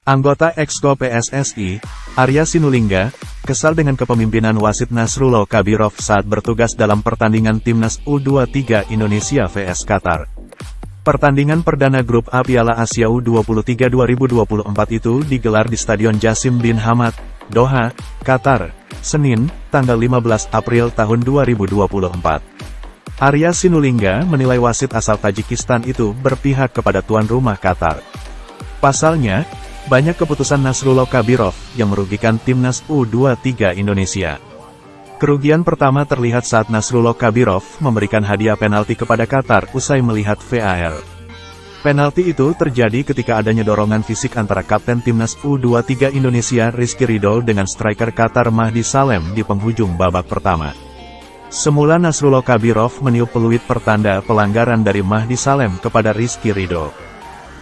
Anggota Exco PSSI, Arya Sinulinga, kesal dengan kepemimpinan wasit Nasrullah Kabirov saat bertugas dalam pertandingan Timnas U23 Indonesia vs Qatar. Pertandingan perdana grup A Piala Asia U23 2024 itu digelar di Stadion Jassim bin Hamad, Doha, Qatar, Senin, tanggal 15 April tahun 2024. Arya Sinulinga menilai wasit asal Tajikistan itu berpihak kepada tuan rumah Qatar. Pasalnya, banyak keputusan Nasrullah Kabirov yang merugikan Timnas U23 Indonesia. Kerugian pertama terlihat saat Nasrullah Kabirov memberikan hadiah penalti kepada Qatar usai melihat VAR. Penalti itu terjadi ketika adanya dorongan fisik antara Kapten Timnas U23 Indonesia Rizky Ridho dengan striker Qatar Mahdi Salem di penghujung babak pertama. Semula Nasrullah Kabirov meniup peluit pertanda pelanggaran dari Mahdi Salem kepada Rizky Ridho.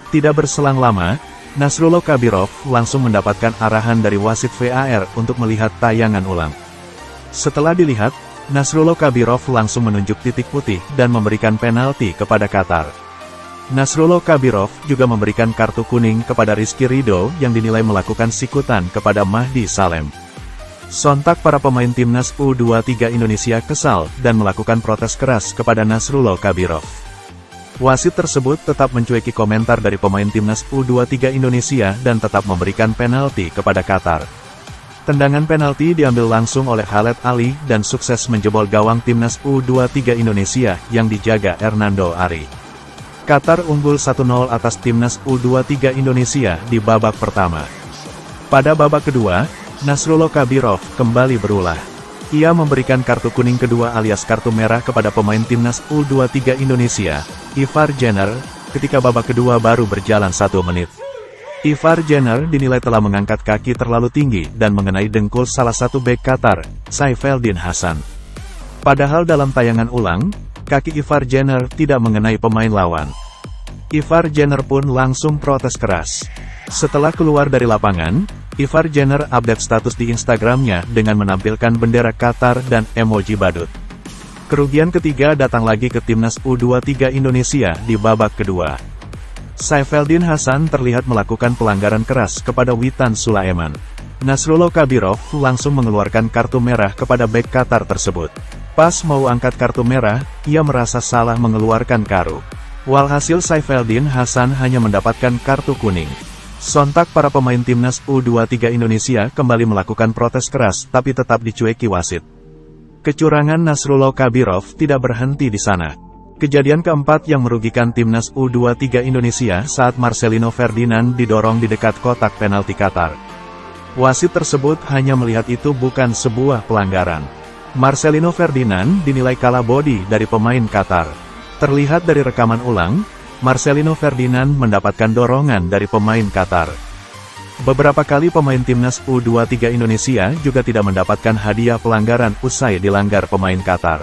Tidak berselang lama, Nasrullah Kabirov langsung mendapatkan arahan dari wasit VAR untuk melihat tayangan ulang. Setelah dilihat, Nasrullah Kabirov langsung menunjuk titik putih dan memberikan penalti kepada Qatar. Nasrullah Kabirov juga memberikan kartu kuning kepada Rizky Ridho yang dinilai melakukan sikutan kepada Mahdi Salem. Sontak para pemain Timnas U23 Indonesia kesal dan melakukan protes keras kepada Nasrullah Kabirov. Wasit tersebut tetap mencueki komentar dari pemain Timnas U23 Indonesia dan tetap memberikan penalti kepada Qatar. Tendangan penalti diambil langsung oleh Khaled Ali dan sukses menjebol gawang Timnas U23 Indonesia yang dijaga Hernando Ari. Qatar unggul 1-0 atas Timnas U23 Indonesia di babak pertama. Pada babak kedua, Nasrullah Kabirov kembali berulah. Ia memberikan kartu kuning kedua alias kartu merah kepada pemain Timnas U23 Indonesia, Ivar Jenner, ketika babak kedua baru berjalan 1 menit. Ivar Jenner dinilai telah mengangkat kaki terlalu tinggi dan mengenai dengkul salah satu bek Qatar, Saifeldin Hasan. Padahal dalam tayangan ulang, kaki Ivar Jenner tidak mengenai pemain lawan. Ivar Jenner pun langsung protes keras. Setelah keluar dari lapangan, Ivar Jenner update status di Instagramnya dengan menampilkan bendera Qatar dan emoji badut. Kerugian ketiga datang lagi ke Timnas U23 Indonesia di babak kedua. Saifeldin Hasan terlihat melakukan pelanggaran keras kepada Witan Sulaiman. Nasrullah Kabirov langsung mengeluarkan kartu merah kepada bek Qatar tersebut. Pas mau angkat kartu merah, ia merasa salah mengeluarkan kartu. Walhasil Saifeldin Hasan hanya mendapatkan kartu kuning. Sontak para pemain Timnas U23 Indonesia kembali melakukan protes keras tapi tetap dicueki wasit. Kecurangan Nasrullah Kabirov tidak berhenti di sana. Kejadian keempat yang merugikan Timnas U23 Indonesia saat Marcelino Ferdinand didorong di dekat kotak penalti Qatar. Wasit tersebut hanya melihat itu bukan sebuah pelanggaran. Marcelino Ferdinand dinilai kalah body dari pemain Qatar. Terlihat dari rekaman ulang, Marcelino Ferdinand mendapatkan dorongan dari pemain Qatar. Beberapa kali pemain Timnas U23 Indonesia juga tidak mendapatkan hadiah pelanggaran usai dilanggar pemain Qatar.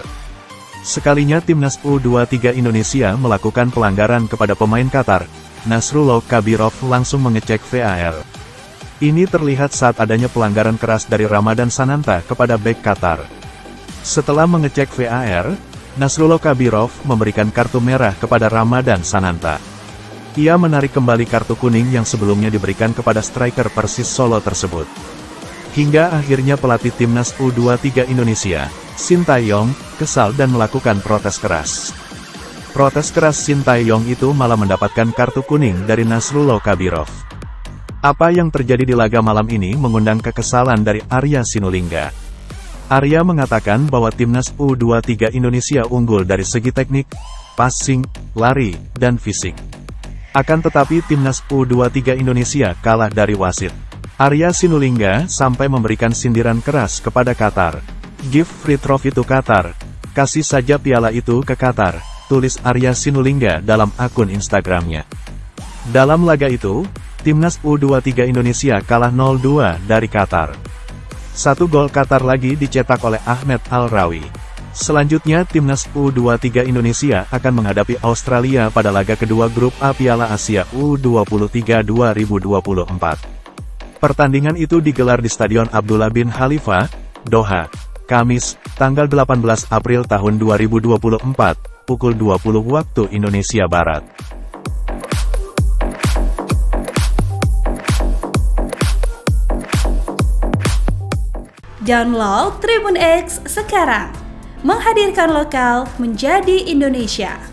Sekalinya Timnas U23 Indonesia melakukan pelanggaran kepada pemain Qatar, Nasrullah Kabirov langsung mengecek VAR. Ini terlihat saat adanya pelanggaran keras dari Ramadan Sananta kepada bek Qatar. Setelah mengecek VAR, Nasrullah Kabirov memberikan kartu merah kepada Ramadan Sananta. Ia menarik kembali kartu kuning yang sebelumnya diberikan kepada striker Persis Solo tersebut. Hingga akhirnya pelatih Timnas U23 Indonesia, Sintayong, kesal dan melakukan protes keras. Protes keras Sintayong itu malah mendapatkan kartu kuning dari Nasrullah Kabirov. Apa yang terjadi di laga malam ini mengundang kekesalan dari Arya Sinulinga. Arya mengatakan bahwa Timnas U23 Indonesia unggul dari segi teknik, passing, lari, dan fisik. Akan tetapi Timnas U23 Indonesia kalah dari wasit. Arya Sinulinga sampai memberikan sindiran keras kepada Qatar. Give free trophy to Qatar. Kasih saja piala itu ke Qatar, tulis Arya Sinulinga dalam akun Instagramnya. Dalam laga itu, Timnas U23 Indonesia kalah 0-2 dari Qatar. 1 gol Qatar lagi dicetak oleh Ahmed Al-Rawi. Selanjutnya Timnas U23 Indonesia akan menghadapi Australia pada laga kedua grup A Piala Asia U23 2024. Pertandingan itu digelar di Stadion Abdullah bin Khalifa, Doha, Kamis, tanggal 18 April tahun 2024, pukul 20 waktu Indonesia Barat. Download Tribun X sekarang. Menghadirkan lokal menjadi Indonesia.